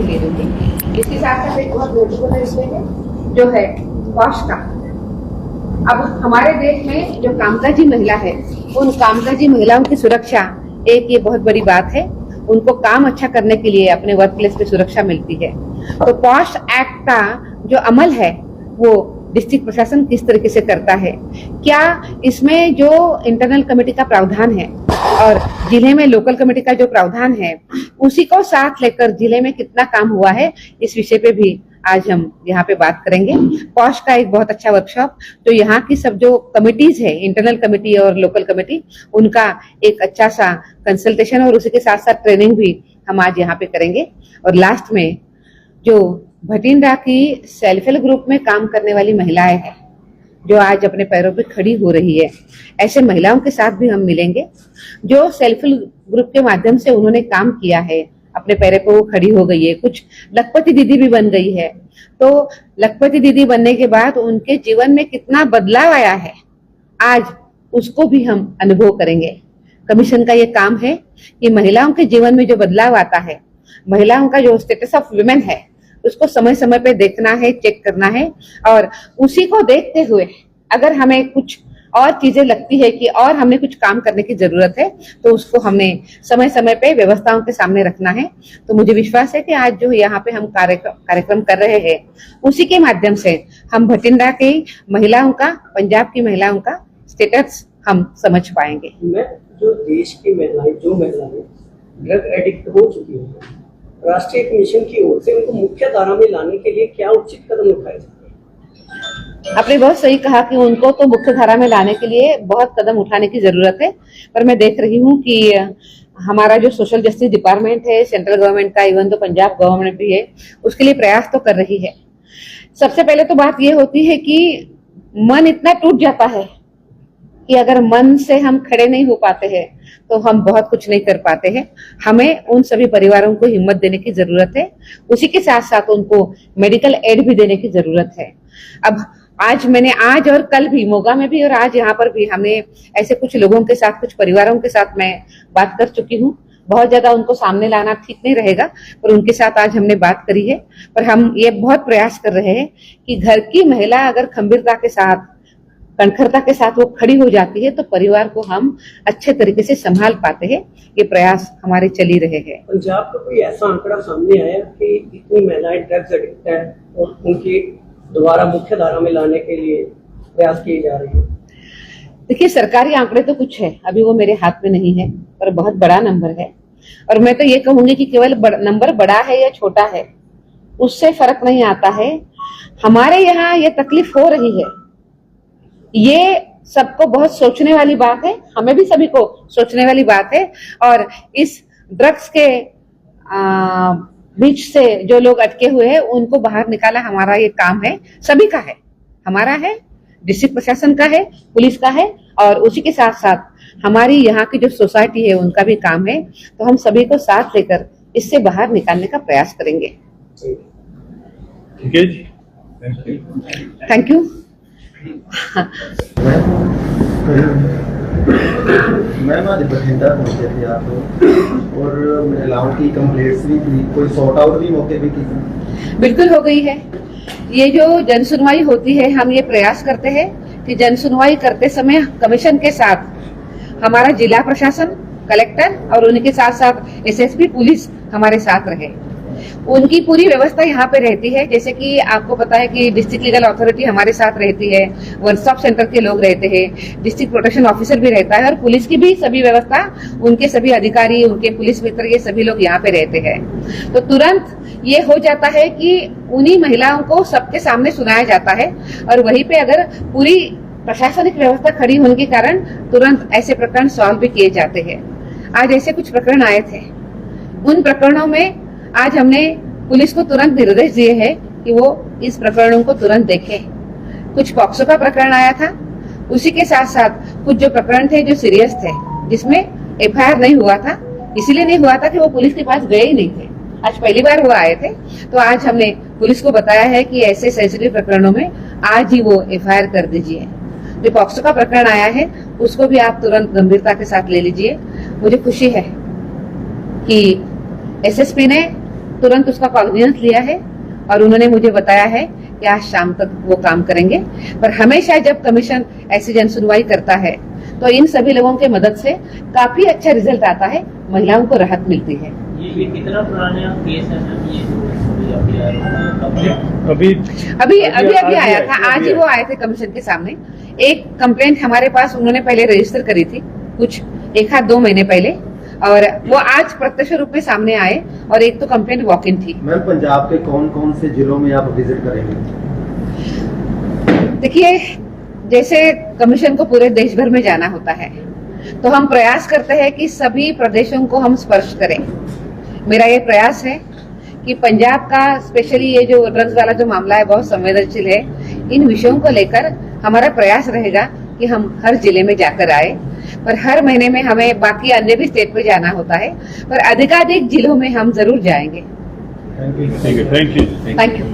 ले रही थी। इसके साथ साथ एक बहुत महत्वपूर्ण विषय है जो है पॉश का। अब हमारे देश में जो कामकाजी महिला है, उन कामकाजी महिलाओं की सुरक्षा एक ये बहुत बड़ी बात है। उनको काम अच्छा करने के लिए अपने वर्क प्लेस पे सुरक्षा मिलती है। तो पॉश एक्ट का जो अमल है वो डिस्ट्रिक्ट प्रशासन किस तरीके से करता है, क्या इसमें जो इंटरनल कमेटी का प्रावधान है और जिले में लोकल कमेटी का जो प्रावधान है उसी को साथ लेकर जिले में कितना काम हुआ है, इस विषय पे भी आज हम यहाँ पे बात करेंगे। पॉश का एक बहुत अच्छा वर्कशॉप, तो यहाँ की सब जो कमिटीज है, इंटरनल कमेटी और लोकल कमेटी, उनका एक अच्छा सा कंसल्टेशन और उसी के साथ साथ ट्रेनिंग भी हम आज यहाँ पे करेंगे। और लास्ट में जो भटिंडा की सेल्फ हेल्प ग्रुप में काम करने वाली महिलाएं हैं जो आज अपने पैरों पे खड़ी हो रही है, ऐसे महिलाओं के साथ भी हम मिलेंगे जो सेल्फ हेल्प ग्रुप के माध्यम से उन्होंने काम किया है, अपने पैरों पे वो खड़ी हो गई है, कुछ लखपति दीदी भी बन गई है। तो लखपति दीदी बनने के बाद उनके जीवन में कितना बदलाव आया है, आज उसको भी हम अनुभव करेंगे। कमीशन का ये काम है कि महिलाओं के जीवन में जो बदलाव आता है, महिलाओं का जो स्टेटस ऑफ वुमेन है, उसको समय समय पे देखना है, चेक करना है। और उसी को देखते हुए अगर हमें कुछ और चीजें लगती है कि और हमने कुछ काम करने की जरूरत है, तो उसको हमने समय समय पे व्यवस्थाओं के सामने रखना है। तो मुझे विश्वास है कि आज जो यहाँ पे हम कार्यक्रम कर रहे हैं, उसी के माध्यम से हम भटिंडा की महिलाओं का, पंजाब की महिलाओं का स्टेटस हम समझ पाएंगे। जो देश की महिलाएं ड्रग एडिक्ट हो चुकी है, राष्ट्रीय कमीशन की ओर से उनको मुख्य धारा में लाने के लिए क्या उचित कदम उठाए जाते हैं? आपने बहुत सही कहा कि उनको तो मुख्य धारा में लाने के लिए बहुत कदम उठाने की जरूरत है, पर मैं देख रही हूँ कि हमारा जो सोशल जस्टिस डिपार्टमेंट है, सेंट्रल गवर्नमेंट का, इवन तो पंजाब गवर्नमेंट भी है, उसके लिए प्रयास तो कर रही है। सबसे पहले तो बात ये होती है कि मन इतना टूट जाता है कि अगर मन से हम खड़े नहीं हो पाते हैं तो हम बहुत कुछ नहीं कर पाते हैं। हमें उन सभी परिवारों को हिम्मत देने की जरूरत है, उसी के साथ साथ उनको मेडिकल एड भी देने की जरूरत है। अब आज और कल भी मोगा में भी और आज यहाँ पर भी हमें ऐसे कुछ लोगों के साथ, कुछ परिवारों के साथ मैं बात कर चुकी हूँ। बहुत ज्यादा उनको सामने लाना ठीक नहीं रहेगा, पर उनके साथ आज हमने बात करी है। पर हम ये बहुत प्रयास कर रहे हैं कि घर की महिला अगर खंभीरता के साथ, कणखरता के साथ वो खड़ी हो जाती है तो परिवार को हम अच्छे तरीके से संभाल पाते हैं। ये प्रयास हमारे चल ही रहे हैं। पंजाब का कोई ऐसा आंकड़ा सामने आया कि इतनी महिलाएं ड्रग्स एडिक्ट है और उनकी दोबारा मुख्य धारा में लाने के लिए प्रयास किए जा रहे हैं? देखिए, सरकारी आंकड़े तो कुछ है, अभी वो मेरे हाथ में नहीं है, पर बहुत बड़ा नंबर है। और मैं तो ये कहूंगी कि केवल नंबर बड़ा है या छोटा है उससे फर्क नहीं आता है। हमारे यहाँ ये तकलीफ हो रही है, ये सबको बहुत सोचने वाली बात है, हमें भी सभी को सोचने वाली बात है। और इस ड्रग्स के बीच से जो लोग अटके हुए हैं उनको बाहर निकाला हमारा ये काम है, सभी का है, हमारा है, डिस्ट्रिक्ट प्रशासन का है, पुलिस का है, और उसी के साथ साथ हमारी यहाँ की जो सोसाइटी है उनका भी काम है। तो हम सभी को साथ लेकर इससे बाहर निकालने का प्रयास करेंगे। ठीक है जी, थैंक यू। मैम आज भटिंडा पहुंचे थे आप और महिलाओं की कंप्लेंट्स भी थी, कोई सॉर्ट आउट भी मौके पे की? बिल्कुल हो गई है। ये जो जन सुनवाई होती है, हम ये प्रयास करते हैं कि जन सुनवाई करते समय कमीशन के साथ हमारा जिला प्रशासन, कलेक्टर और उनके साथ साथ एसएसपी पुलिस हमारे साथ रहे। उनकी पूरी व्यवस्था यहाँ पे रहती है। जैसे कि आपको पता है कि डिस्ट्रिक्ट लीगल अथॉरिटी हमारे साथ रहती है, वन स्टॉप सेंटर के लोग रहते हैं, डिस्ट्रिक्ट प्रोटेक्शन ऑफिसर भी रहता है और पुलिस की भी सभी व्यवस्था, उनके सभी अधिकारी, उनके पुलिस मित्र, ये सभी लोग यहाँ पे रहते हैं। तो तुरंत ये हो जाता है कि उन्हीं महिलाओं को सबके सामने सुनाया जाता है और वहीं पे अगर पूरी प्रशासनिक व्यवस्था खड़ी होने के कारण तुरंत ऐसे प्रकरण सॉल्व भी किए जाते हैं। आज ऐसे कुछ प्रकरण आए थे, उन प्रकरणों में आज हमने पुलिस को तुरंत निर्देश दिए हैं कि वो इस प्रकरणों को तुरंत देखें। कुछ पॉक्सो का प्रकरण आया था, उसी के साथ साथ कुछ जो प्रकरण थे जो सीरियस थे, जिसमें एफआईआर नहीं हुआ था, इसीलिए नहीं हुआ था कि वो पुलिस के पास गए ही नहीं थे। आज पहली बार वो आए थे, तो आज हमने पुलिस को बताया है कि ऐसे सेंसिटिव प्रकरणों में आज ही वो एफआईआर कर दीजिए। जो पॉक्सो का प्रकरण आया है उसको भी आप तुरंत गंभीरता के साथ ले लीजिए। मुझे खुशी है कि एसएसपी ने तुरंत उसका कॉग्निजेंस लिया है और उन्होंने मुझे बताया है कि आज शाम तक वो काम करेंगे। पर हमेशा जब कमीशन ऐसी जन सुनवाई करता है तो इन सभी लोगों की मदद से काफी अच्छा रिजल्ट आता है, महिलाओं को राहत मिलती है। ये कितना पुराना केस है मैम? ये अभी अभी आया था, आज ही वो आए थे कमीशन के सामने। एक कंप्लेंट हमारे पास उन्होंने पहले रजिस्टर करी थी कुछ 1-2 महीने पहले, और वो आज प्रत्यक्ष रूप में सामने आए और एक तो कंप्लेंट वॉक इन थी। मैम पंजाब के कौन कौन से जिलों में आप विजिट करेंगे? देखिए, जैसे कमीशन को पूरे देश भर में जाना होता है तो हम प्रयास करते हैं कि सभी प्रदेशों को हम स्पर्श करें। मेरा ये प्रयास है कि पंजाब का स्पेशली ये जो ड्रग्स वाला जो मामला है बहुत संवेदनशील है, इन विषयों को लेकर हमारा प्रयास रहेगा कि हम हर जिले में जाकर आए। पर हर महीने में हमें बाकी अन्य भी स्टेट पे जाना होता है, पर अधिकाधिक जिलों में हम जरूर जाएंगे। ठीक है, थैंक यू। Thank you.